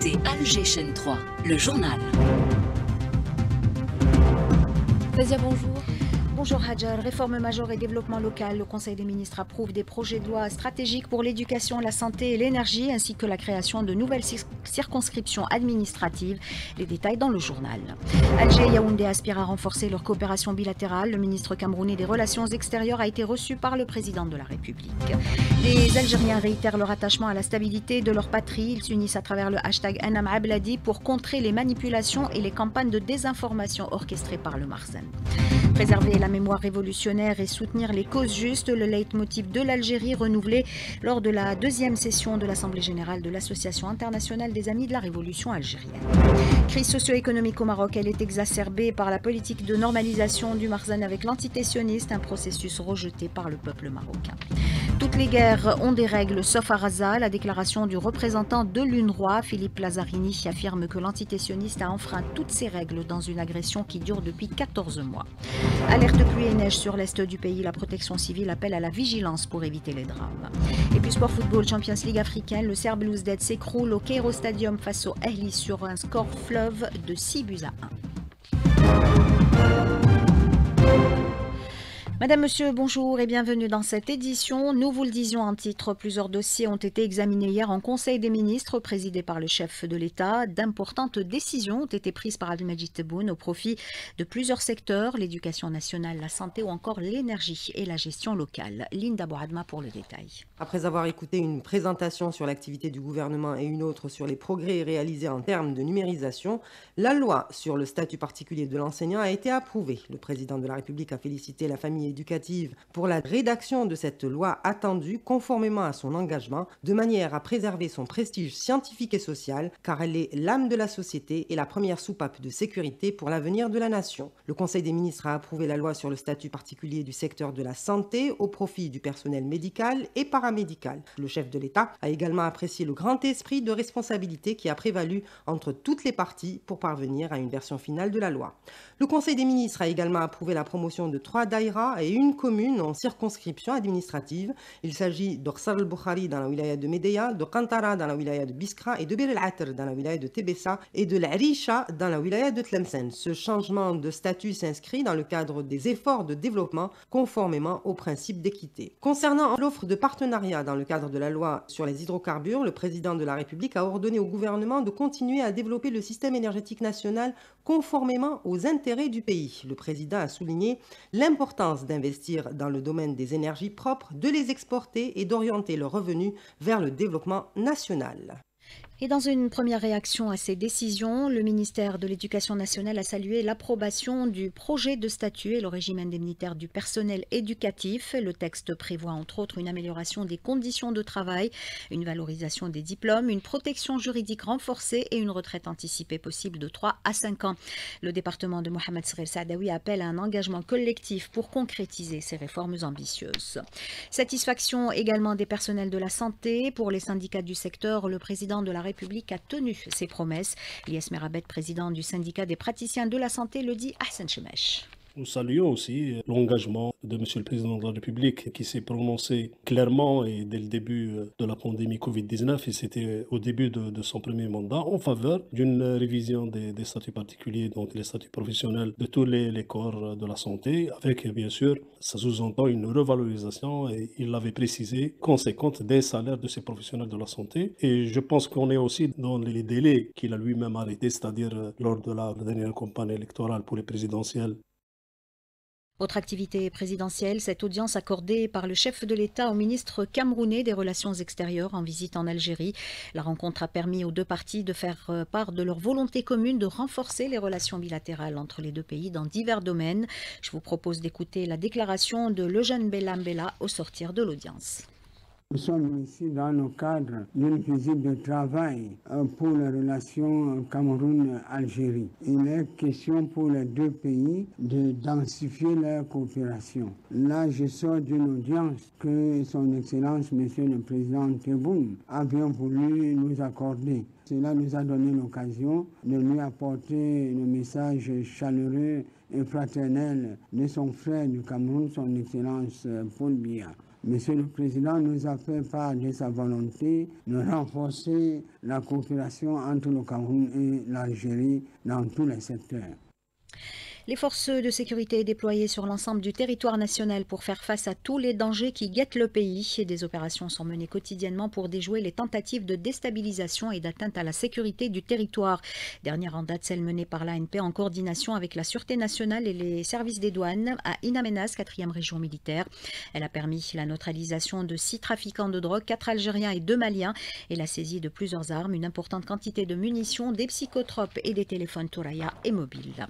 écoutez Alger Chaîne 3, le journal. Fazia, bonjour. Bonjour Hadjar, réforme majeure et développement local. Le Conseil des ministres approuve des projets de loi stratégiques pour l'éducation, la santé et l'énergie, ainsi que la création de nouvelles circonscriptions administratives. Les détails dans le journal. Alger et Yaoundé aspirent à renforcer leur coopération bilatérale. Le ministre camerounais des Relations extérieures a été reçu par le président de la République. Les Algériens réitèrent leur attachement à la stabilité de leur patrie. Ils s'unissent à travers le hashtag Anam Abladi pour contrer les manipulations et les campagnes de désinformation orchestrées par le Marzen. Préserver la mémoire révolutionnaire et soutenir les causes justes, le leitmotiv de l'Algérie renouvelé lors de la deuxième session de l'Assemblée générale de l'Association internationale des amis de la révolution algérienne. Crise socio-économique au Maroc, elle est exacerbée par la politique de normalisation du Marzen avec l'entité sioniste, un processus rejeté par le peuple marocain. Toutes les guerres ont des règles, sauf à Gaza. La déclaration du représentant de l'UNRWA, Philippe Lazzarini, affirme que l'entité sioniste a enfreint toutes ses règles dans une agression qui dure depuis 14 mois. Alerte pluie et neige sur l'est du pays. La protection civile appelle à la vigilance pour éviter les drames. Et puis sport football, Champions League africaine, le Serbe Belouizdad s'écroule au Cairo Stadium face au Ahly sur un score fleuve de 6-1. Madame, Monsieur, bonjour et bienvenue dans cette édition. Nous vous le disions en titre, plusieurs dossiers ont été examinés hier en Conseil des ministres présidé par le chef de l'État. D'importantes décisions ont été prises par Abdelmajid Tebboune au profit de plusieurs secteurs, l'éducation nationale, la santé ou encore l'énergie et la gestion locale. Linda Bouhadma pour le détail. Après avoir écouté une présentation sur l'activité du gouvernement et une autre sur les progrès réalisés en termes de numérisation, la loi sur le statut particulier de l'enseignant a été approuvée. Le président de la République a félicité la famille éducative pour la rédaction de cette loi attendue conformément à son engagement, de manière à préserver son prestige scientifique et social, car elle est l'âme de la société et la première soupape de sécurité pour l'avenir de la nation. Le Conseil des ministres a approuvé la loi sur le statut particulier du secteur de la santé au profit du personnel médical et paramédical. Le chef de l'État a également apprécié le grand esprit de responsabilité qui a prévalu entre toutes les parties pour parvenir à une version finale de la loi. Le Conseil des ministres a également approuvé la promotion de 3 daïras et une commune en circonscription administrative. Il s'agit de Ghsar el-Boukhari dans la wilaya de Médéa, de Kantara dans la wilaya de Biskra et de Bir el-Atr dans la wilaya de Tébessa et de l'Arisha dans la wilaya de Tlemcen. Ce changement de statut s'inscrit dans le cadre des efforts de développement conformément aux principes d'équité. Concernant l'offre de partenariat dans le cadre de la loi sur les hydrocarbures, le président de la République a ordonné au gouvernement de continuer à développer le système énergétique national conformément aux intérêts du pays. Le président a souligné l'importance d'investir dans le domaine des énergies propres, de les exporter et d'orienter leurs revenus vers le développement national. Et dans une première réaction à ces décisions, le ministère de l'Éducation nationale a salué l'approbation du projet de statut et le régime indemnitaire du personnel éducatif. Le texte prévoit entre autres une amélioration des conditions de travail, une valorisation des diplômes, une protection juridique renforcée et une retraite anticipée possible de 3 à 5 ans. Le département de Mohamed Srel Saadawi appelle à un engagement collectif pour concrétiser ces réformes ambitieuses. Satisfaction également des personnels de la santé. Pour les syndicats du secteur, le président de la République a tenu ses promesses. Lies Merabet, président du syndicat des praticiens de la santé, le dit Ahsen Chemesh. Nous saluons aussi l'engagement de M. le Président de la République qui s'est prononcé clairement et dès le début de la pandémie Covid-19, et c'était au début de son premier mandat, en faveur d'une révision des statuts particuliers, donc les statuts professionnels de tous les corps de la santé, avec bien sûr, ça sous-entend une revalorisation, et il l'avait précisé, conséquente des salaires de ces professionnels de la santé. Et je pense qu'on est aussi dans les délais qu'il a lui-même arrêtés, c'est-à-dire lors de la dernière campagne électorale pour les présidentielles. Autre activité présidentielle, cette audience accordée par le chef de l'État au ministre camerounais des Relations extérieures en visite en Algérie. La rencontre a permis aux deux parties de faire part de leur volonté commune de renforcer les relations bilatérales entre les deux pays dans divers domaines. Je vous propose d'écouter la déclaration de Lejeune Bella Mbella au sortir de l'audience. Nous sommes ici dans le cadre d'une visite de travail pour les relations Cameroun-Algérie. Il est question pour les deux pays de densifier leur coopération. Là, je sors d'une audience que Son Excellence, Monsieur le Président Tebboune, a bien voulu nous accorder. Cela nous a donné l'occasion de lui apporter le message chaleureux et fraternel de son frère du Cameroun, Son Excellence Paul Biya. Monsieur le Président nous a fait part de sa volonté de renforcer la coopération entre le Cameroun et l'Algérie dans tous les secteurs. Les forces de sécurité déployées sur l'ensemble du territoire national pour faire face à tous les dangers qui guettent le pays. Des opérations sont menées quotidiennement pour déjouer les tentatives de déstabilisation et d'atteinte à la sécurité du territoire. Dernière en date, celle menée par l'ANP en coordination avec la Sûreté nationale et les services des douanes à Inamenas, 4e région militaire. Elle a permis la neutralisation de 6 trafiquants de drogue, 4 Algériens et 2 Maliens, et la saisie de plusieurs armes, une importante quantité de munitions, des psychotropes et des téléphones Touraya et mobiles.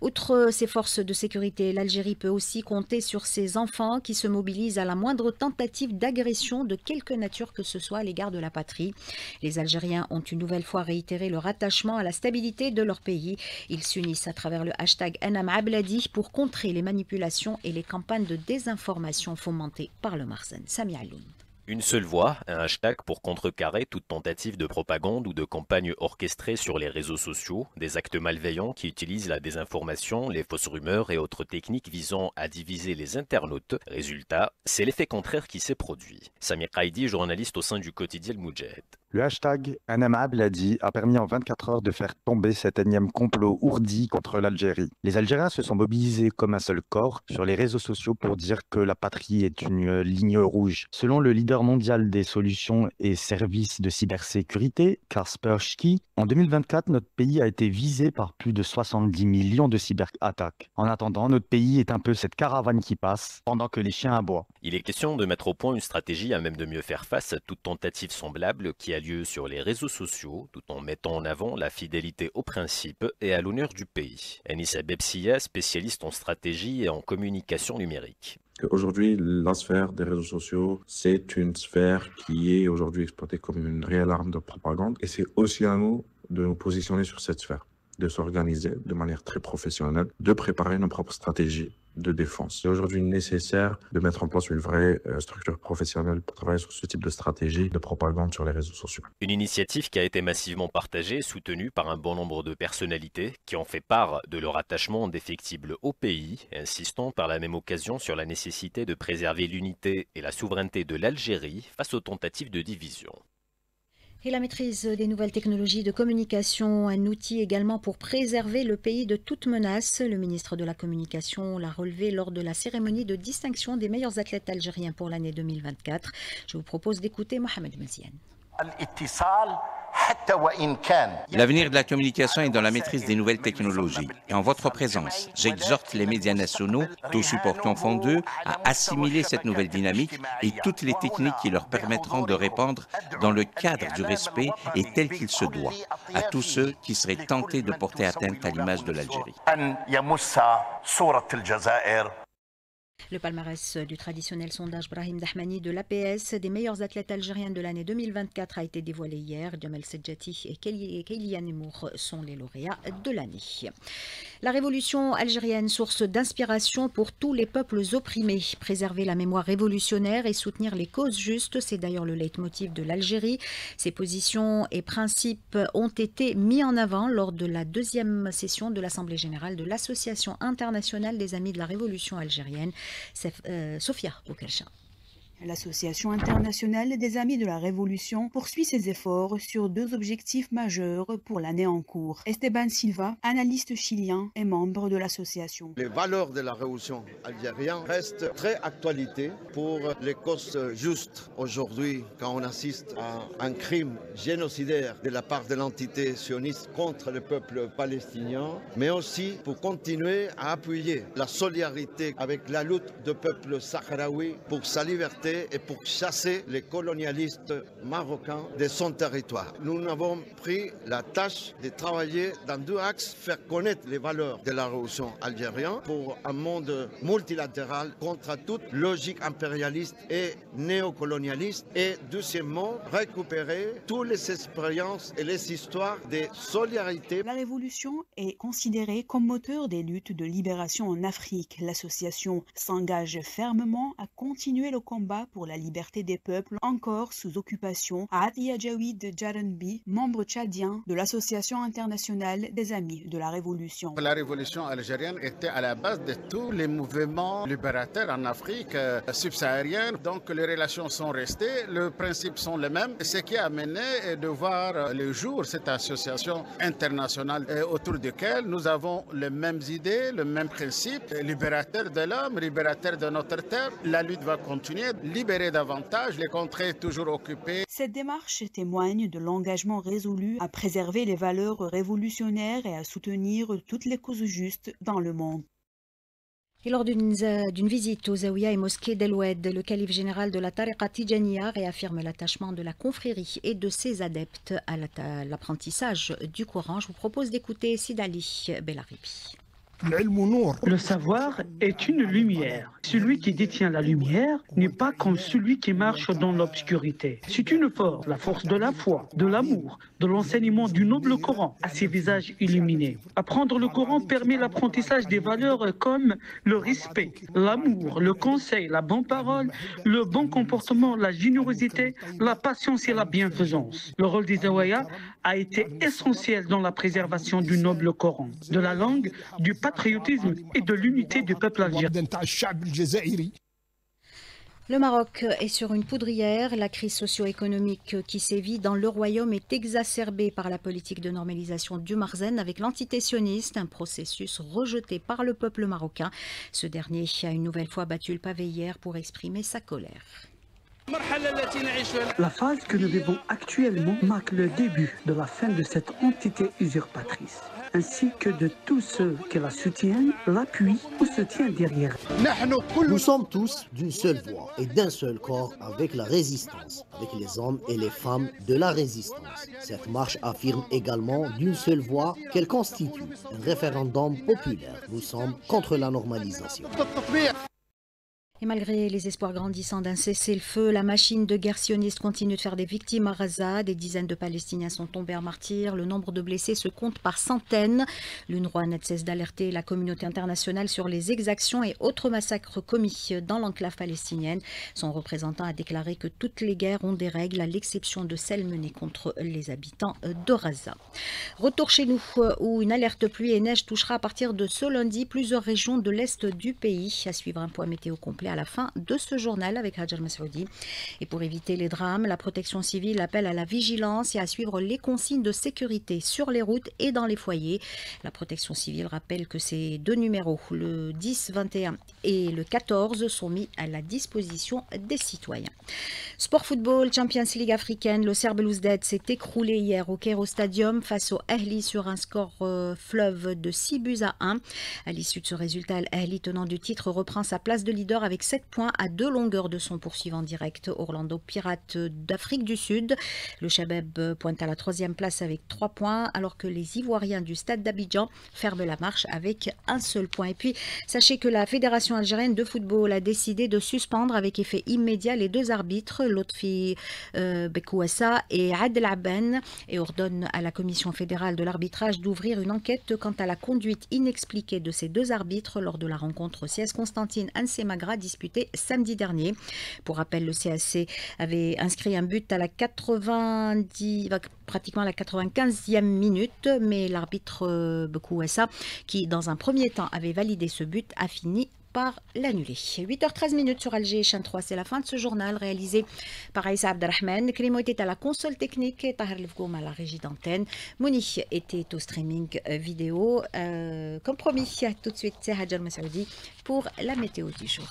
Outre ces forces de sécurité, l'Algérie peut aussi compter sur ses enfants qui se mobilisent à la moindre tentative d'agression de quelque nature que ce soit à l'égard de la patrie. Les Algériens ont une nouvelle fois réitéré leur attachement à la stabilité de leur pays. Ils s'unissent à travers le hashtag Anam Abladi pour contrer les manipulations et les campagnes de désinformation fomentées par le Marzen. Sami Alloum. Une seule voix, un hashtag pour contrecarrer toute tentative de propagande ou de campagne orchestrée sur les réseaux sociaux, des actes malveillants qui utilisent la désinformation, les fausses rumeurs et autres techniques visant à diviser les internautes. Résultat, c'est l'effet contraire qui s'est produit. Samir Qaïdi, journaliste au sein du quotidien Le Moudjahid. Le hashtag Anam Abladi a permis en 24 heures de faire tomber cet énième complot ourdi contre l'Algérie. Les Algériens se sont mobilisés comme un seul corps sur les réseaux sociaux pour dire que la patrie est une ligne rouge. Selon le leader mondial des solutions et services de cybersécurité, Kaspersky, en 2024, notre pays a été visé par plus de 70 millions de cyberattaques. En attendant, notre pays est un peu cette caravane qui passe pendant que les chiens aboient. Il est question de mettre au point une stratégie à même de mieux faire face à toute tentative semblable qui a lieu sur les réseaux sociaux, tout en mettant en avant la fidélité aux principes et à l'honneur du pays. Anissa Bebsia, spécialiste en stratégie et en communication numérique. Aujourd'hui, la sphère des réseaux sociaux, c'est une sphère qui est aujourd'hui exploitée comme une réelle arme de propagande. Et c'est aussi à nous de nous positionner sur cette sphère, de s'organiser de manière très professionnelle, de préparer nos propres stratégies de défense. C'est aujourd'hui nécessaire de mettre en place une vraie structure professionnelle pour travailler sur ce type de stratégie de propagande sur les réseaux sociaux. Une initiative qui a été massivement partagée et soutenue par un bon nombre de personnalités qui ont fait part de leur attachement indéfectible au pays, insistant par la même occasion sur la nécessité de préserver l'unité et la souveraineté de l'Algérie face aux tentatives de division. Et la maîtrise des nouvelles technologies de communication, un outil également pour préserver le pays de toute menace. Le ministre de la Communication l'a relevé lors de la cérémonie de distinction des meilleurs athlètes algériens pour l'année 2024. Je vous propose d'écouter Mohamed Mziane. L'avenir de la communication est dans la maîtrise des nouvelles technologies. Et en votre présence, j'exhorte les médias nationaux, tout support confondus, à assimiler cette nouvelle dynamique et toutes les techniques qui leur permettront de répondre dans le cadre du respect et tel qu'il se doit à tous ceux qui seraient tentés de porter atteinte à l'image de l'Algérie. Le palmarès du traditionnel sondage Brahim Dahmani de l'APS des meilleurs athlètes algériens de l'année 2024 a été dévoilé hier. Djamel Sedjati et Kélian Emour sont les lauréats de l'année. La révolution algérienne, source d'inspiration pour tous les peuples opprimés. Préserver la mémoire révolutionnaire et soutenir les causes justes, c'est d'ailleurs le leitmotiv de l'Algérie. Ces positions et principes ont été mis en avant lors de la deuxième session de l'Assemblée générale de l'Association internationale des amis de la révolution algérienne. Sofia Boukelcha. L'Association internationale des Amis de la Révolution poursuit ses efforts sur 2 objectifs majeurs pour l'année en cours. Esteban Silva, analyste chilien et membre de l'association. Les valeurs de la révolution algérienne restent très actualité pour les causes justes. Aujourd'hui, quand on assiste à un crime génocidaire de la part de l'entité sioniste contre le peuple palestinien, mais aussi pour continuer à appuyer la solidarité avec la lutte du peuple sahraoui pour sa liberté et pour chasser les colonialistes marocains de son territoire. Nous avons pris la tâche de travailler dans 2 axes, faire connaître les valeurs de la révolution algérienne pour un monde multilatéral contre toute logique impérialiste et néocolonialiste et deuxièmement récupérer toutes les expériences et les histoires de solidarité. La révolution est considérée comme moteur des luttes de libération en Afrique. L'association s'engage fermement à continuer le combat combat pour la liberté des peuples encore sous occupation, à Atia Jawid Jaranbi, membre tchadien de l'Association internationale des Amis de la Révolution. La révolution algérienne était à la base de tous les mouvements libérateurs en Afrique subsaharienne. Donc les relations sont restées, les principes sont les mêmes. Ce qui a amené de voir le jour cette association internationale autour de laquelle nous avons les mêmes idées, les mêmes principes, libérateurs de l'homme, libérateurs de notre terre. La lutte va continuer, libérer davantage les contrées toujours occupées. Cette démarche témoigne de l'engagement résolu à préserver les valeurs révolutionnaires et à soutenir toutes les causes justes dans le monde. Et lors d'une visite aux zaouïas et mosquées d'El Oued, le calife général de la Tariqa Tijaniya réaffirme l'attachement de la confrérie et de ses adeptes à l'apprentissage du Coran. Je vous propose d'écouter Sidali Belaribi. Le savoir est une lumière. Celui qui détient la lumière n'est pas comme celui qui marche dans l'obscurité. C'est une force, la force de la foi, de l'amour, de l'enseignement du noble Coran à ses visages illuminés. Apprendre le Coran permet l'apprentissage des valeurs comme le respect, l'amour, le conseil, la bonne parole, le bon comportement, la générosité, la patience et la bienfaisance. Le rôle des zaouïas a été essentiel dans la préservation du noble Coran, de la langue, du patriotisme et de l'unité du peuple algérien. Le Maroc est sur une poudrière. La crise socio-économique qui sévit dans le royaume est exacerbée par la politique de normalisation du Marzen avec l'entité sioniste, un processus rejeté par le peuple marocain. Ce dernier a une nouvelle fois battu le pavé hier pour exprimer sa colère. La phase que nous vivons actuellement marque le début de la fin de cette entité usurpatrice, ainsi que de tous ceux qui la soutiennent, l'appuient ou se tiennent derrière. Nous sommes tous d'une seule voix et d'un seul corps avec la résistance, avec les hommes et les femmes de la résistance. Cette marche affirme également d'une seule voix qu'elle constitue un référendum populaire. Nous sommes contre la normalisation. Et malgré les espoirs grandissants d'un cessez-le-feu, la machine de guerre sioniste continue de faire des victimes à Gaza. Des dizaines de Palestiniens sont tombés en martyrs. Le nombre de blessés se compte par centaines. L'UNRWA ne cesse d'alerter la communauté internationale sur les exactions et autres massacres commis dans l'enclave palestinienne. Son représentant a déclaré que toutes les guerres ont des règles, à l'exception de celles menées contre les habitants de Gaza. Retour chez nous, où une alerte pluie et neige touchera à partir de ce lundi plusieurs régions de l'est du pays. À suivre un point météo complet à la fin de ce journal avec Hajar Massoudi. Et pour éviter les drames, la protection civile appelle à la vigilance et à suivre les consignes de sécurité sur les routes et dans les foyers. La protection civile rappelle que ces deux numéros, le 10, 21 et le 14, sont mis à la disposition des citoyens. Sport football, Champions League africaine, le Serbe Belouizdad s'est écroulé hier au Cairo Stadium face au Ahli sur un score fleuve de 6-1. À l'issue de ce résultat, l'Ahli, tenant du titre, reprend sa place de leader avec 7 points à 2 longueurs de son poursuivant direct, Orlando Pirates d'Afrique du Sud. Le Chabeb pointe à la 3e place avec 3 points, alors que les Ivoiriens du Stade d'Abidjan ferment la marche avec un seul point. Et puis, sachez que la Fédération algérienne de football a décidé de suspendre avec effet immédiat les deux arbitres, Lotfi Bekouassa et Adel Aben, et ordonne à la Commission fédérale de l'arbitrage d'ouvrir une enquête quant à la conduite inexpliquée de ces deux arbitres lors de la rencontre CS Constantine-Anse Magra disputée samedi dernier. Pour rappel, le CAC avait inscrit un but à la pratiquement à la 95e minute, mais l'arbitre Bekouassa, qui dans un premier temps avait validé ce but, a fini par l'annuler. 8h13 sur Alger, chaîne 3, c'est la fin de ce journal réalisé par Aïssa Abdelrahman. Krimo était à la console technique et Tahar Lefgoum à la régie d'antenne. Mouni était au streaming vidéo. Comme promis, tout de suite, c'est Hajar Massoudi pour la météo du jour.